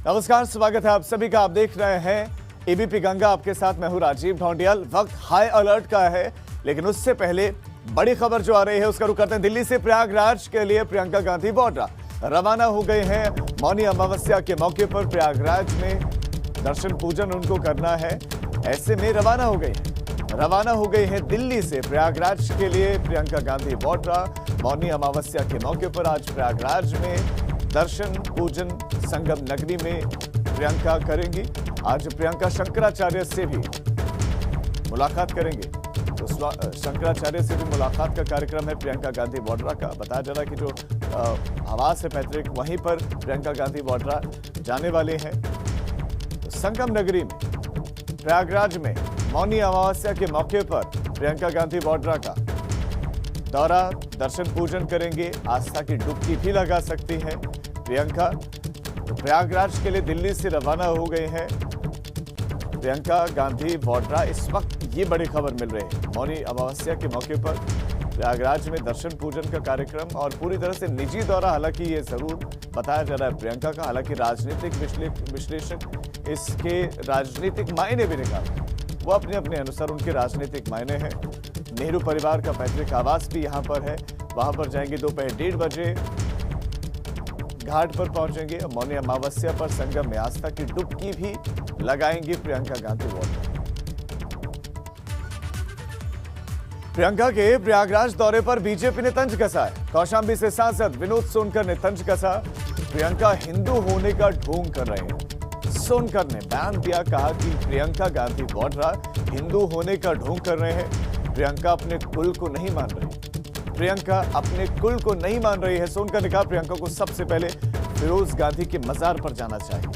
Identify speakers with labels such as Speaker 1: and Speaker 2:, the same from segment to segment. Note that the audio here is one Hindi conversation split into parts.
Speaker 1: नमस्कार, स्वागत है आप सभी का। आप देख रहे हैं एबीपी गंगा, आपके साथ मैं हूं राजीव ढोंडियाल। वक्त हाई अलर्ट का है, लेकिन उससे पहले बड़ी खबर जो आ रही है उसका रुख करते हैं। दिल्ली से प्रयागराज के लिए प्रियंका गांधी वाड्रा रवाना हो गए हैं। मौनी अमावस्या के मौके पर प्रयागराज में दर्शन पूजन उनको करना है, ऐसे में रवाना हो गई हैं दिल्ली से प्रयागराज के लिए प्रियंका गांधी वाड्रा। मौनी अमावस्या के मौके पर आज प्रयागराज में दर्शन पूजन संगम नगरी में प्रियंका करेंगी। आज प्रियंका शंकराचार्य से भी मुलाकात करेंगे, तो शंकराचार्य से भी मुलाकात का कार्यक्रम है प्रियंका गांधी वाड्रा का। बताया जा रहा है कि जो आवास है पैतृक, वहीं पर प्रियंका गांधी वाड्रा जाने वाले हैं। तो संगम नगरी में प्रयागराज में मौनी अमावस्या के मौके पर प्रियंका गांधी वाड्रा का दौरा, दर्शन पूजन करेंगे। आस्था की डुबकी भी लगा सकती हैं प्रियंका। तो प्रयागराज के लिए दिल्ली से रवाना हो गए हैं प्रियंका गांधी वाड्रा। इस वक्त ये बड़ी खबर मिल रही है, मौनी अमावस्या के मौके पर प्रयागराज में दर्शन पूजन का कार्यक्रम और पूरी तरह से निजी दौरा। हालांकि ये जरूर बताया जा रहा है प्रियंका का, हालांकि राजनीतिक विश्लेषक इसके राजनीतिक मायने भी निकाल रहे हैं। वो अपने अपने अनुसार उनके राजनीतिक मायने हैं। नेहरू परिवार का पैतृक आवास भी यहाँ पर है, वहां पर जाएंगे। दोपहर 1:30 बजे घाट पर पहुंचेंगे। मौनी अमावस्या पर संगम में आस्था की डुबकी भी लगाएंगी प्रियंका गांधी वाड्रा। प्रियंका के प्रयागराज दौरे पर बीजेपी ने तंज कसा है। कौशांबी से सांसद विनोद सोनकर ने तंज कसा, प्रियंका हिंदू होने का ढोंग कर रहे हैं। सोनकर ने बयान दिया, कहा कि प्रियंका गांधी वाड्रा हिंदू होने का ढोंग कर रहे हैं। प्रियंका अपने कुल को नहीं मान रही है। सोनकर ने कहा प्रियंका को सबसे पहले फिरोज गांधी के मजार पर जाना चाहिए।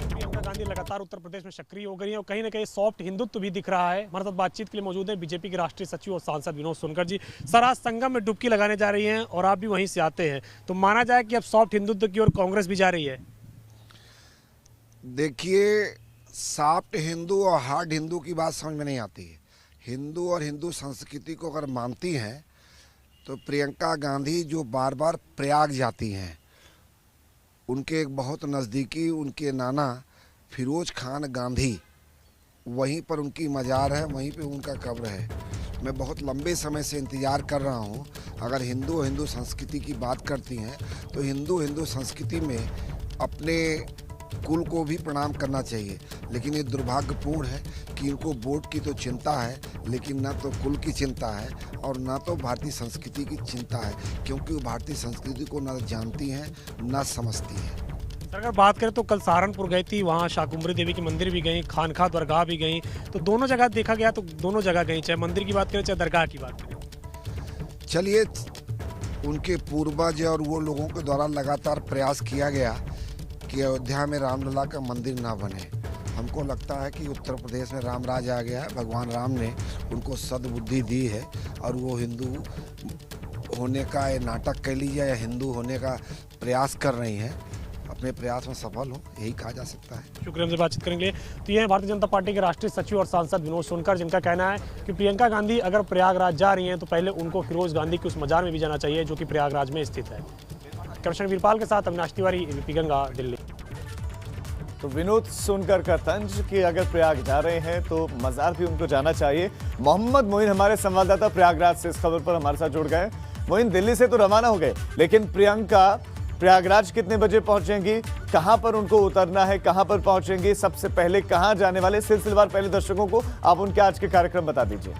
Speaker 2: प्रियंका गांधी लगातार उत्तर प्रदेश में सक्रिय हो गई है और कहीं ना कहीं सॉफ्ट हिंदुत्व भी दिख रहा है। हमारे साथ बातचीत के लिए मौजूद है बीजेपी के राष्ट्रीय सचिव और सांसद विनोद सोनकर जी। सर, आज संगम में डुबकी लगाने जा रही हैं और आप भी वहीं से आते हैं, तो माना जाए कि अब सॉफ्ट हिंदुत्व की ओर कांग्रेस भी जा रही है?
Speaker 3: देखिए, सॉफ्ट हिंदू और हार्ड हिंदू की बात समझ में नहीं आती है। हिंदू और हिंदू संस्कृति को अगर मानती हैं तो प्रियंका गांधी जो बार बार प्रयाग जाती हैं, उनके एक बहुत नज़दीकी उनके नाना फिरोज खान गांधी, वहीं पर उनकी मज़ार है, वहीं पे उनका कब्र है। मैं बहुत लंबे समय से इंतज़ार कर रहा हूँ। अगर हिंदू संस्कृति की बात करती हैं तो हिंदू संस्कृति में अपने कुल को भी प्रणाम करना चाहिए। लेकिन ये दुर्भाग्यपूर्ण है कि इनको वोट की तो चिंता है, लेकिन ना तो कुल की चिंता है और ना तो भारतीय संस्कृति की चिंता है, क्योंकि वो भारतीय संस्कृति को ना जानती हैं ना समझती हैं।
Speaker 2: अगर बात करें तो कल सहारनपुर गई थी, वहाँ शाकुंभरी देवी के मंदिर भी गई, खानखा दरगाह भी गई, तो दोनों जगह देखा गया तो दोनों जगह गई, चाहे मंदिर की बात करें चाहे दरगाह की बात करें।
Speaker 3: चलिए, उनके पूर्वज और वो लोगों के द्वारा लगातार प्रयास किया गया कि अयोध्या में रामलला का मंदिर ना बने। हमको लगता है कि उत्तर प्रदेश में रामराज आ गया है। भगवान राम ने उनको सद्बुद्धि दी है और वो हिंदू होने का ये नाटक कह लीजिए या हिंदू होने का प्रयास कर रही हैं। अपने प्रयास में सफल हो, यही कहा जा सकता है।
Speaker 2: शुक्रिया हमसे बातचीत करेंगे। तो ये है भारतीय जनता पार्टी के राष्ट्रीय सचिव और सांसद विनोद सोनकर, जिनका कहना है कि प्रियंका गांधी अगर प्रयागराज जा रही हैं तो पहले उनको फिरोज गांधी के उस मजार में भी जाना चाहिए जो कि प्रयागराज में स्थित है। कमिश्नर वीरपाल के साथ अविनाश तिवारी, एबीपी गंगा, दिल्ली।
Speaker 1: तो विनोद सोनकर का तंज कि अगर प्रयाग जा रहे हैं तो मजार भी उनको जाना चाहिए। मोहम्मद मोइन हमारे संवाददाता प्रयागराज से इस खबर पर हमारे साथ जुड़ गए। मोइन, दिल्ली से तो रवाना हो गए, लेकिन प्रियंका प्रयागराज कितने बजे पहुंचेंगी, कहां पर उनको उतरना है, कहां पर पहुंचेंगी, सबसे पहले कहां जाने वाले, सिलसिलेवार पहले दर्शकों को आप उनके आज के कार्यक्रम बता दीजिए।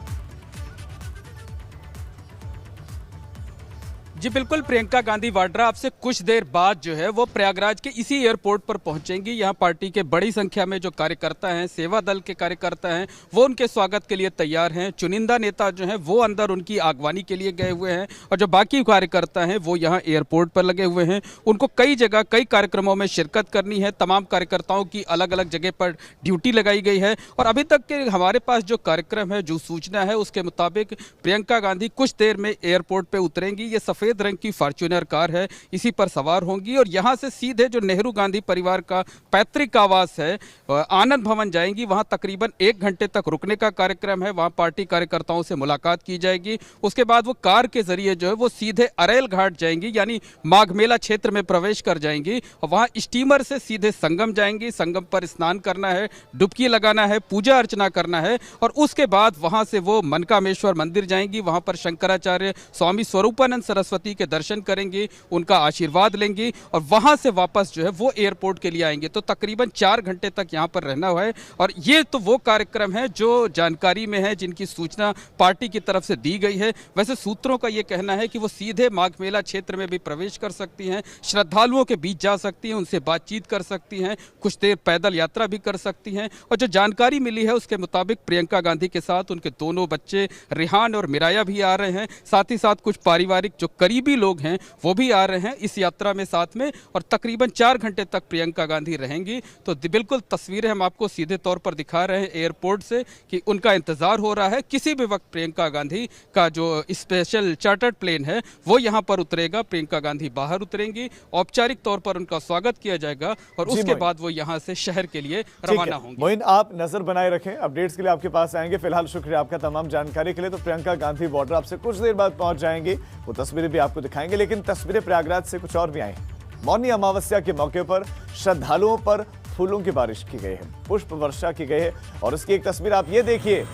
Speaker 4: जी बिल्कुल, प्रियंका गांधी वाड्रा आपसे कुछ देर बाद जो है वो प्रयागराज के इसी एयरपोर्ट पर पहुंचेंगी। यहाँ पार्टी के बड़ी संख्या में जो कार्यकर्ता हैं, सेवा दल के कार्यकर्ता हैं, वो उनके स्वागत के लिए तैयार हैं। चुनिंदा नेता जो हैं वो अंदर उनकी आगवानी के लिए गए हुए हैं और जो बाकी कार्यकर्ता हैं वो यहाँ एयरपोर्ट पर लगे हुए हैं। उनको कई जगह कई कार्यक्रमों में शिरकत करनी है। तमाम कार्यकर्ताओं की अलग अलग जगह पर ड्यूटी लगाई गई है और अभी तक के हमारे पास जो कार्यक्रम है, जो सूचना है, उसके मुताबिक प्रियंका गांधी कुछ देर में एयरपोर्ट पर उतरेंगी। ये सफ़ेद सफेद रंग की फॉर्च्यूनर कार है, इसी पर सवार होंगी और यहाँ से सीधे जो नेहरू गांधी परिवार का पैतृक आवास है आनंद भवन जाएंगी। वहाँ तकरीबन 1 घंटे तक रुकने का कार्यक्रम है, वहाँ पार्टी कार्यकर्ताओं से मुलाकात की जाएगी। उसके बाद वो कार के जरिए जो है वो सीधे अरेल घाट जाएंगी, यानी माघ मेला क्षेत्र में प्रवेश कर जाएंगी और वहाँ स्टीमर से सीधे संगम जाएंगी। संगम पर स्नान करना है, डुबकी लगाना है, पूजा अर्चना करना है और उसके बाद वहाँ से वो मनकामेश्वर मंदिर जाएंगी। वहाँ पर शंकराचार्य स्वामी स्वरूपानंद सरस्वती के दर्शन करेंगी, उनका आशीर्वाद लेंगी और वहाँ से वापस जो है वो एयरपोर्ट के लिए आएंगे। तो तकरीबन 4 घंटे तक यहाँ पर रहना हुआ है और ये तो वो कार्यक्रम है जो जानकारी में है, जिनकी सूचना पार्टी की तरफ से दी गई है। वैसे सूत्रों का ये कहना है कि वो सीधे माघ मेला क्षेत्र में भी प्रवेश कर सकती हैं, श्रद्धालुओं के बीच जा सकती हैं, उनसे बातचीत कर सकती हैं, कुछ देर पैदल यात्रा भी कर सकती हैं। और जो जानकारी मिली है उसके मुताबिक प्रियंका गांधी के साथ उनके दोनों बच्चे रिहान और मिराया भी आ रहे हैं, साथ ही साथ कुछ पारिवारिक जो करीबी लोग हैं वो भी आ रहे हैं इस यात्रा में साथ में और तकरीबन 4 घंटे तक प्रियंका गांधी रहेंगी। तो बिल्कुल तस्वीरें हम आपको सीधे तौर पर दिखा रहे हैं एयरपोर्ट से कि उनका इंतजार हो रहा है। किसी भी वक्त प्रियंका गांधी का जो स्पेशल चार्टर्ड प्लेन है वो यहाँ पर उतरेगा, प्रियंका गांधी बाहर उतरेंगी, औपचारिक तौर पर उनका स्वागत किया जाएगा और उसके बाद वो यहाँ से शहर के लिए रवाना होंगे।
Speaker 1: मोइन, आप नजर बनाए रखें, अपडेट्स के लिए आपके पास आएंगे। फिलहाल शुक्रिया आपका तमाम जानकारी के लिए। तो प्रियंका गांधी बॉर्डर आपसे कुछ देर बाद पहुंच जाएंगी, वो तस्वीरें भी आपको दिखाएंगे। लेकिन तस्वीरें प्रयागराज से कुछ और भी आई हैं। मौनी अमावस्या के मौके पर श्रद्धालुओं पर फूलों की बारिश की गई है, पुष्प वर्षा की गई है और उसकी एक तस्वीर आप ये देखिए।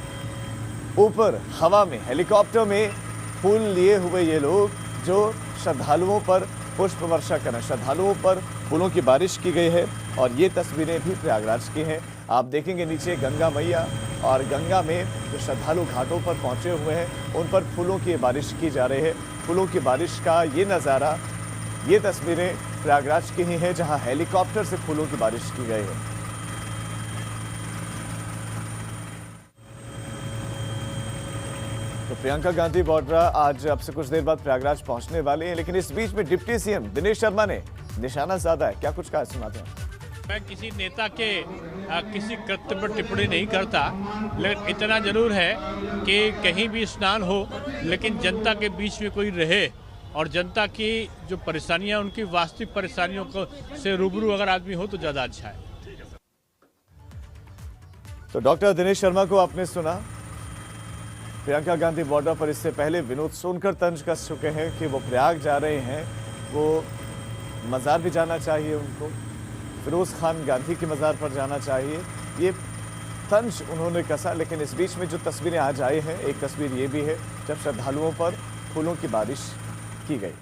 Speaker 1: ऊपर हवा में हेलीकॉप्टर में फूल लिए हुए ये लोग जो श्रद्धालुओं पर पुष्प वर्षा कर रहे हैं, श्रद्धालुओं पर फूलों की बारिश की गई है और ये तस्वीरें भी प्रयागराज की हैं। आप देखेंगे नीचे गंगा मैया और गंगा में जो श्रद्धालु घाटों पर पहुंचे हुए हैं उन पर फूलों की बारिश की जा रही है। फूलों की बारिश का ये नज़ारा, ये तस्वीरें प्रयागराज की ही हैं जहां हेलीकॉप्टर से फूलों की बारिश की गई है। तो प्रियंका गांधी वाड्रा आज अब से कुछ देर बाद प्रयागराज पहुंचने वाले हैं, लेकिन इस बीच में डिप्टी सीएम दिनेश शर्मा ने निशाना साधा है। क्या कुछ कहा, सुनाते हैं।
Speaker 5: मैं किसी नेता के किसी कृत्य पर टिप्पणी नहीं करता, लेकिन इतना जरूर है कि कहीं भी स्नान हो लेकिन जनता के बीच में कोई रहे और जनता की जो परेशानियां, उनकी वास्तविक परेशानियों को से रूबरू अगर आदमी हो तो ज़्यादा अच्छा है।
Speaker 1: तो डॉक्टर दिनेश शर्मा को आपने सुना। प्रियंका गांधी बॉर्डर पर इससे पहले विनोद सोनकर तंज कस चुके हैं कि वो प्रयाग जा रहे हैं, वो मज़ार भी जाना चाहिए, उनको फिरोज़ खान गांधी की मज़ार पर जाना चाहिए, ये तंज उन्होंने कसा। लेकिन इस बीच में जो तस्वीरें आज आई हैं, एक तस्वीर ये भी है जब श्रद्धालुओं पर फूलों की बारिश की गई।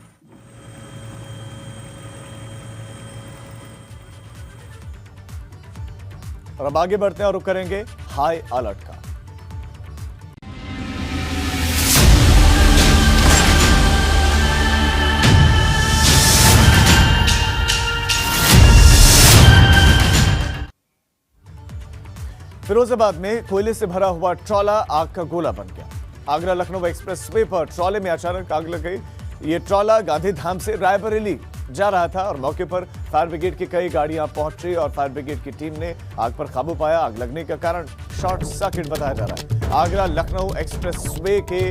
Speaker 1: और अब आगे बढ़ते हैं और रुक करेंगे हाई अलर्ट का। फिरोजाबाद में कोयले से भरा हुआ ट्रॉला आग का गोला बन गया। आगरा लखनऊ एक्सप्रेसवे पर ट्रॉले में अचानक आग लग गई। ये ट्रॉला गांधीधाम से रायबरेली जा रहा था और मौके पर फायर ब्रिगेड की कई गाड़ियां पहुंची और फायर ब्रिगेड की टीम ने आग पर काबू पाया। आग लगने का कारण शॉर्ट सर्किट बताया जा रहा है। आगरा लखनऊ एक्सप्रेसवे के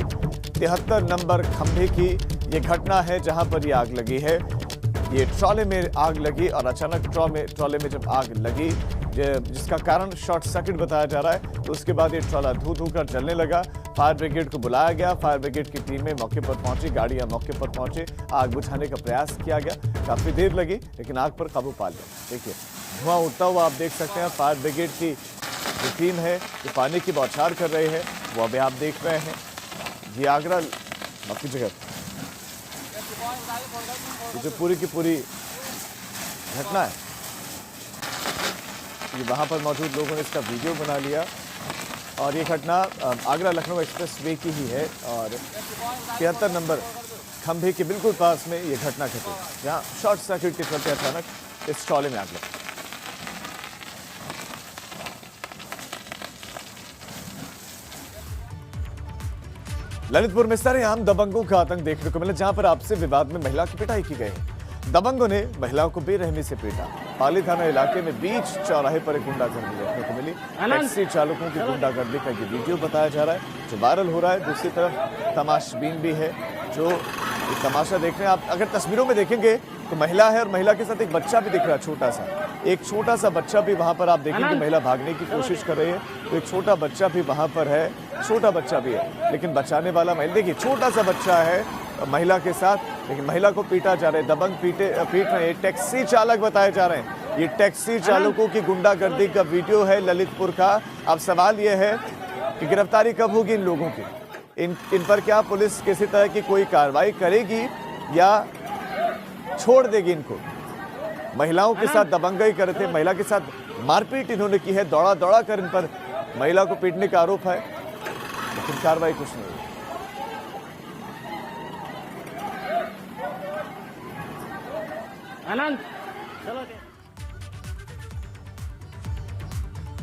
Speaker 1: 73 नंबर खंभे की ये घटना है जहां पर ये आग लगी है। ये ट्रॉले में आग लगी और अचानक ट्रॉले में जब आग लगी जिसका कारण शॉर्ट सर्किट बताया जा रहा है, तो उसके बाद ये ट्रॉला धू कर जलने लगा। फायर ब्रिगेड को बुलाया गया, फायर ब्रिगेड की टीमें मौके पर पहुंची, गाड़ियां मौके पर पहुंचे, आग बुझाने का प्रयास किया गया। काफी देर लगी लेकिन आग पर काबू पा लिया। देखिए धुआं उठता हुआ आप देख सकते हैं। फायर ब्रिगेड की जो टीम है जो पानी की बौछार कर रही है वो अभी आप देख रहे हैं। ये आगरा बाकी जगह जो पूरी की पूरी घटना है, ये वहाँ पर मौजूद लोगों ने इसका वीडियो बना लिया और ये घटना आगरा लखनऊ एक्सप्रेसवे की ही है और 73 नंबर खंभे के बिल्कुल पास में ये घटना घटी जहाँ शॉर्ट सर्किट के चलते अचानक इस ट्रॉले में आग लगी। ललितपुर में सरेआम दबंगों का आतंक देखने को मिला, जहां पर आपसी विवाद में महिला की पिटाई की गई। दबंगों ने महिलाओं को बेरहमी से पीटा। पाली थाना इलाके में बीच चौराहे पर एक गुंडागर्दी देखने को मिली। टैक्सी चालकों की गुंडागर्दी का ये वीडियो बताया जा रहा है जो वायरल हो रहा है। दूसरी तरफ तमाशबीन भी है जो ये तमाशा देख रहे हैं आप। अगर तस्वीरों में देखेंगे तो महिला है और महिला के साथ एक बच्चा भी दिख रहा है, छोटा सा, एक छोटा सा बच्चा भी वहां पर आप देखेंगे। महिला भागने की कोशिश कर रही है तो एक छोटा बच्चा भी वहां पर है, छोटा बच्चा भी है, लेकिन बचाने वाला महिला, देखिए छोटा सा बच्चा है महिला के साथ, लेकिन महिला को पीटा जा रहा है, दबंग पीट रहे हैं। टैक्सी चालक बताए जा रहे हैं, ये टैक्सी चालकों की गुंडागर्दी का वीडियो है ललितपुर का। अब सवाल ये है कि गिरफ्तारी कब होगी इन लोगों की, इन पर क्या पुलिस किसी तरह की कोई कार्रवाई करेगी या छोड़ देगी इनको। महिलाओं के साथ दबंगई कर रहे थे, महिला के साथ मारपीट इन्होंने की है, दौड़ा दौड़ा कर इन पर महिला को पीटने का आरोप है, लेकिन कार्रवाई कुछ नहीं हुई।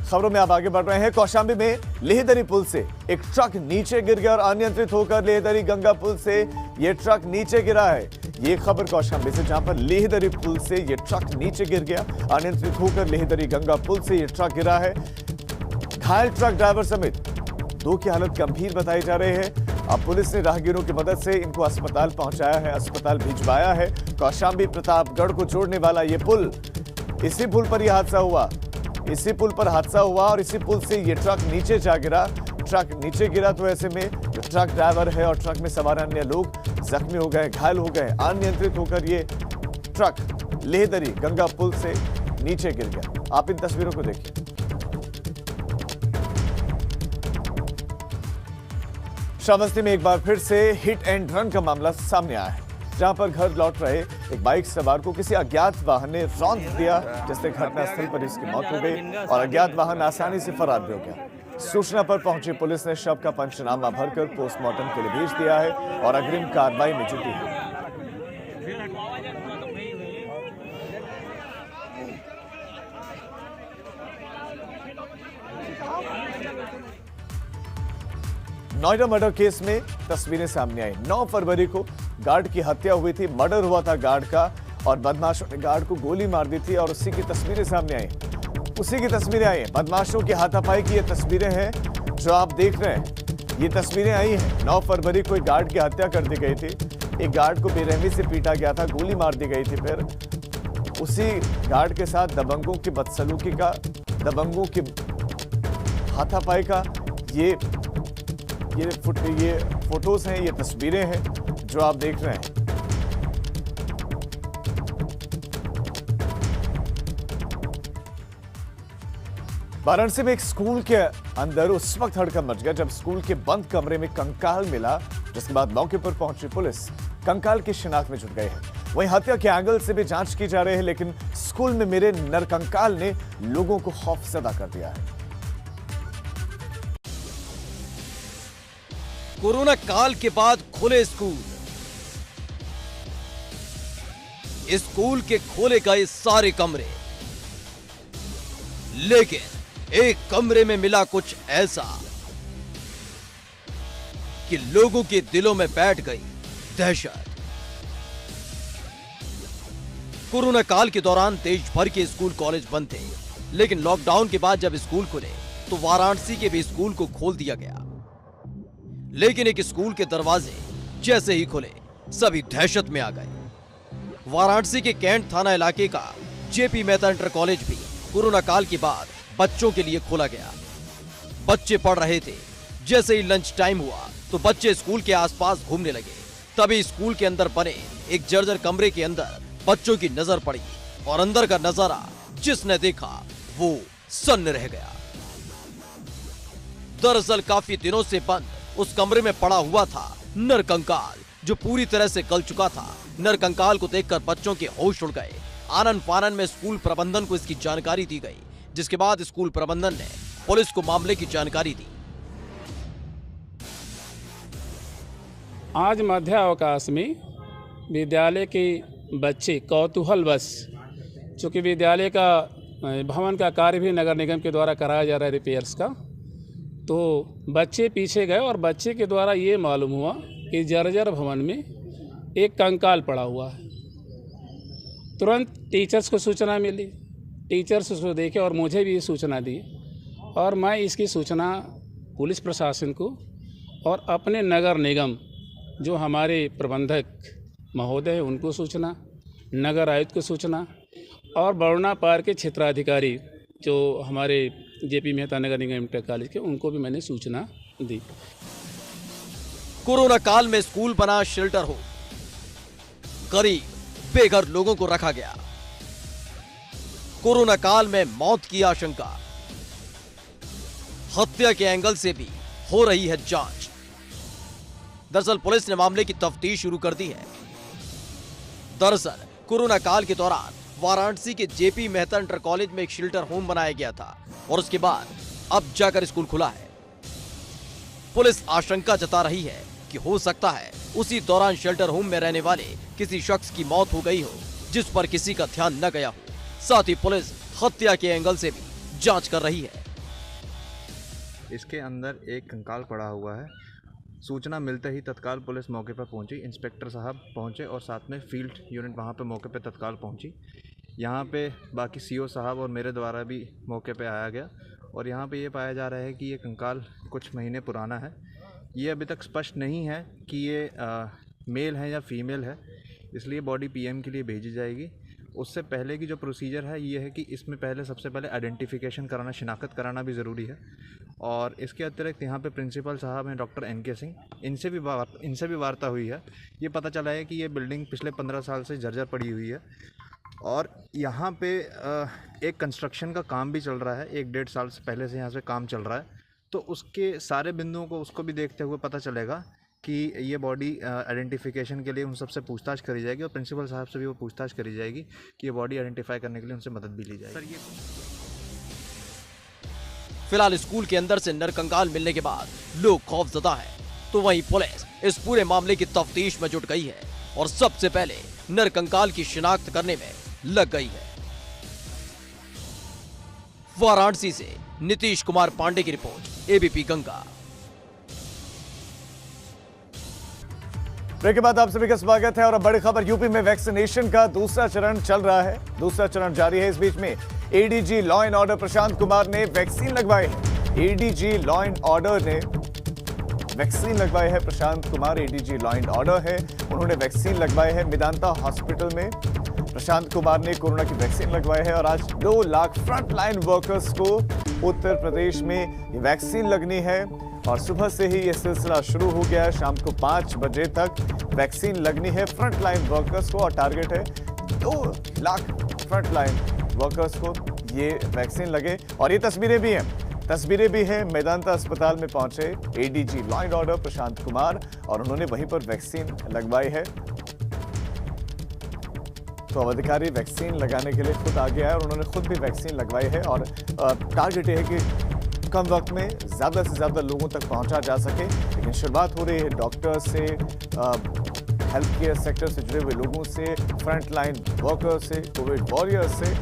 Speaker 1: खबरों में आप आगे बढ़ रहे हैं। कौशाम्बी में लेहदरी पुल से एक ट्रक नीचे गिर गया और अनियंत्रित होकर लेहदरी गंगा पुल से यह ट्रक नीचे गिरा है। ये खबर कौशाम्बी से, जहां पर लेहदरी पुल से यह ट्रक नीचे गिर गया, अनियंत्रित होकर लेहदरी गंगा पुल से यह ट्रक गिरा है। घायल ट्रक ड्राइवर समेत 2 की हालत गंभीर बताई जा रही है। अब पुलिस ने राहगीरों की मदद से इनको अस्पताल पहुंचाया है, अस्पताल भिजवाया है। कौशाम्बी प्रतापगढ़ को जोड़ने वाला ये पुल, इसी पुल पर यह हादसा हुआ, इसी पुल पर हादसा हुआ और इसी पुल से ये ट्रक नीचे जा गिरा। ट्रक नीचे गिरा तो ऐसे में जो ट्रक ड्राइवर है और ट्रक में सवार अन्य लोग जख्मी हो गए, घायल हो गए। अनियंत्रित होकर ये ट्रक लेहदरी गंगा पुल से नीचे गिर गया। आप इन तस्वीरों को देखिए। श्रावस्ती में एक बार फिर से हिट एंड रन का मामला सामने आया है, जहां पर घर लौट रहे एक बाइक सवार को किसी अज्ञात वाहन ने रौंद दिया, जिससे घटनास्थल पर इसकी मौत हो गई और अज्ञात वाहन आसानी से फरार भी हो गया। सूचना पर पहुंची पुलिस ने शव का पंचनामा भरकर पोस्टमार्टम के लिए भेज दिया है और अग्रिम कार्रवाई में जुटी है। नोएडा मर्डर केस में तस्वीरें सामने आई। 9 फरवरी को गार्ड की हत्या हुई थी, मर्डर हुआ था गार्ड का और बदमाशों ने गार्ड को गोली मार दी थी और उसी की तस्वीरें सामने आई, उसी की तस्वीरें आई हैं। बदमाशों की हाथापाई की ये तस्वीरें हैं जो आप देख रहे हैं। ये तस्वीरें आई हैं 9 फरवरी को एक गार्ड की हत्या कर दी गई थी, एक गार्ड को बेरहमी से पीटा गया था, गोली मार दी गई थी। फिर उसी गार्ड के साथ दबंगों की बदसलूकी का, दबंगों की हाथापाई का ये फोटोज हैं, ये तस्वीरें हैं जो आप देख रहे हैं। वाराणसी में एक स्कूल के अंदर उस वक्त हड़कंप मच गया जब स्कूल के बंद कमरे में कंकाल मिला, जिसके बाद मौके पर पहुंची पुलिस कंकाल की शिनाख्त में जुट गई है। वहीं हत्या के एंगल से भी जांच की जा रही है, लेकिन स्कूल में मिले नरकंकाल ने लोगों को खौफजदा कर दिया है।
Speaker 6: कोरोना काल के बाद खुले स्कूल, स्कूल के खोले गए सारे कमरे, लेकिन एक कमरे में मिला कुछ ऐसा कि लोगों के दिलों में बैठ गई दहशत। कोरोना काल के दौरान देश भर के स्कूल कॉलेज बंद थे, लेकिन लॉकडाउन के बाद जब स्कूल खुले तो वाराणसी के भी स्कूल को खोल दिया गया। लेकिन एक स्कूल के दरवाजे जैसे ही खुले सभी दहशत में आ गए। वाराणसी के कैंट थाना इलाके का जेपी मेहता इंटर कॉलेज भी कोरोना काल के बाद बच्चों के लिए खोला गया। बच्चे पढ़ रहे थे, जैसे ही लंच टाइम हुआ तो बच्चे स्कूल के आसपास घूमने लगे। तभी स्कूल के अंदर बने एक जर्जर कमरे के अंदर बच्चों की नजर पड़ी और अंदर का नजारा जिसने देखा वो सन्न रह गया। दरअसल काफी दिनों से बंद उस कमरे में पड़ा हुआ था नरकंकाल, जो पूरी तरह से गल चुका था। नरकंकाल को देखकर बच्चों के होश उड़ गए। आनन फानन में स्कूल प्रबंधन को इसकी जानकारी दी गई, जिसके बाद स्कूल प्रबंधन ने पुलिस को मामले की जानकारी दी।
Speaker 7: आज मध्यावकाश में विद्यालय के बच्चे कौतूहलवश, चूँकि विद्यालय का भवन का कार्य भी नगर निगम के द्वारा कराया जा रहा है रिपेयर्स का, तो बच्चे पीछे गए और बच्चे के द्वारा ये मालूम हुआ कि जर्जर भवन में एक कंकाल पड़ा हुआ है। तुरंत टीचर्स को सूचना मिली, टीचर्स उसको देखे और मुझे भी सूचना दी और मैं इसकी सूचना पुलिस प्रशासन को और अपने नगर निगम जो हमारे प्रबंधक महोदय है उनको सूचना, नगर आयुक्त को सूचना और बरुणा पार के क्षेत्राधिकारी जो हमारे जेपी मेहता नगर निगम इंटर कॉलेज के, उनको भी मैंने सूचना दी।
Speaker 6: कोरोना काल में स्कूल बना शेल्टर होम, गरीब बेघर लोगों को रखा गया। कोरोना काल में मौत की आशंका, हत्या के एंगल से भी हो रही है जांच। दरअसल पुलिस ने मामले की तफ्तीश शुरू कर दी है। दरअसल कोरोना काल के दौरान वाराणसी के जेपी मेहता इंटर कॉलेज में एक शेल्टर होम बनाया गया था और उसके बाद अब जाकर स्कूल खुला है। पुलिस आशंका जता रही है कि हो सकता है उसी दौरान शेल्टर होम में रहने वाले किसी शख्स की मौत हो गई हो जिस पर किसी का ध्यान न गया हो। साथ ही पुलिस हत्या के एंगल से भी जांच कर रही है।
Speaker 8: इसके अंदर एक कंकाल पड़ा हुआ है। सूचना मिलते ही तत्काल पुलिस मौके पर पहुंची। इंस्पेक्टर साहब पहुंचे और साथ में फील्ड यूनिट वहां पे मौके पे तत्काल पहुंची। यहां पे बाकी सीओ साहब और मेरे द्वारा भी मौके पे आया गया और यहां पे ये पाया जा रहा है कि ये कंकाल कुछ महीने पुराना है। ये अभी तक स्पष्ट नहीं है कि ये मेल है या फीमेल है, इसलिए बॉडी पीएम के लिए भेजी जाएगी। उससे पहले की जो प्रोसीजर है ये है कि इसमें पहले सबसे पहले आइडेंटिफिकेशन कराना, शिनाख्त कराना भी ज़रूरी है। और इसके अतिरिक्त यहाँ पे प्रिंसिपल साहब हैं डॉक्टर NK सिंह, इनसे भी वार्ता हुई है। ये पता चला है कि ये बिल्डिंग पिछले 15 साल से जर्जर पड़ी हुई है और यहाँ पे एक कंस्ट्रक्शन का काम भी चल रहा है। 1-1.5 साल से पहले से यहाँ से काम चल रहा है, तो उसके सारे बिंदुओं को उसको भी देखते हुए पता चलेगा कि ये बॉडी आइडेंटिफिकेशन के लिए उन सबसे पूछताछ करी जाएगी और प्रिंसिपल साहब से भी वो पूछताछ करी जाएगी कि ये बॉडी आइडेंटिफाई करने के लिए उनसे मदद भी ली जाएगी।
Speaker 6: फिलहाल स्कूल के अंदर से नरकंकाल मिलने के बाद लोग खौफजदा हैं, तो वहीं पुलिस इस पूरे मामले की तफ्तीश में जुट गई है और सबसे पहले नरकंकाल की शिनाख्त करने में लग गई है। वाराणसी से नीतीश कुमार पांडे की रिपोर्ट, एबीपी गंगा।
Speaker 1: ब्रेक के बाद आप सभी का स्वागत है और अब बड़ी खबर, यूपी में वैक्सीनेशन का दूसरा चरण चल रहा है, दूसरा चरण जारी है। इस बीच में ADG law and order Prashant Kumar ने वैक्सीन लगवाई है। एडीजी लॉ एंड ऑर्डर ने वैक्सीन लगवाई है। Prashant Kumar ADG law and order है, उन्होंने वैक्सीन लगवाई है। मेदांता हॉस्पिटल में प्रशांत कुमार ने कोरोना की वैक्सीन लगवाई है और आज 2 लाख फ्रंटलाइन वर्कर्स को उत्तर प्रदेश में ये वैक्सीन लगनी है और सुबह से ही ये सिलसिला शुरू हो गया है। शाम को 5 बजे तक वैक्सीन लगनी है फ्रंटलाइन वर्कर्स को और टारगेट है 2 लाख फ्रंटलाइन वर्कर्स को ये वैक्सीन लगे। और ये तस्वीरें भी हैं मेदांता अस्पताल में पहुंचे ADG law and order Prashant Kumar और उन्होंने वहीं पर वैक्सीन लगवाई है। तो अब अधिकारी वैक्सीन लगाने के लिए खुद आगे आए और उन्होंने खुद भी वैक्सीन लगवाई है और टारगेट ये है कि कम वक्त में ज़्यादा से ज़्यादा लोगों तक पहुंचा जा सके। लेकिन शुरुआत हो रही है डॉक्टर से, हेल्थ केयर सेक्टर से जुड़े हुए लोगों से, फ्रंट लाइन वर्कर्स से, कोविड वॉरियर्स से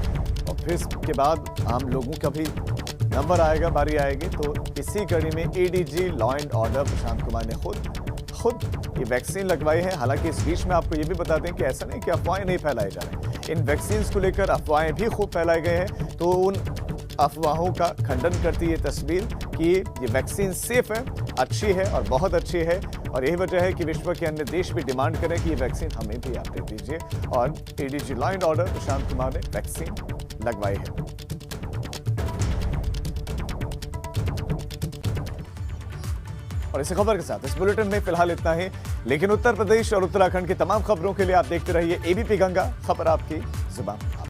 Speaker 1: और फिर इसके बाद आम लोगों का भी नंबर आएगा, बारी आएगी। तो इसी कड़ी में ADG law and order Prashant Kumar ने खुद ये वैक्सीन लगवाई है। हालांकि इस बीच में आपको ये भी बता दें कि ऐसा नहीं कि अफवाहें नहीं फैलाई जा रही, इन वैक्सीन को लेकर अफवाहें भी खूब फैलाए गए हैं। तो उन अफवाहों का खंडन करती है तस्वीर कि ये वैक्सीन सेफ है, अच्छी है और बहुत अच्छी है और यही वजह है कि विश्व के अन्य देश भी डिमांड करें कि ये वैक्सीन हमें भी आप दे दीजिए और ADG law and order Prashant Kumar ने वैक्सीन लगवाई है। और इसी खबर के साथ इस बुलेटिन में फिलहाल इतना ही, लेकिन उत्तर प्रदेश और उत्तराखंड की तमाम खबरों के लिए आप देखते रहिए एबीपी गंगा, खबर आपकी जुबान।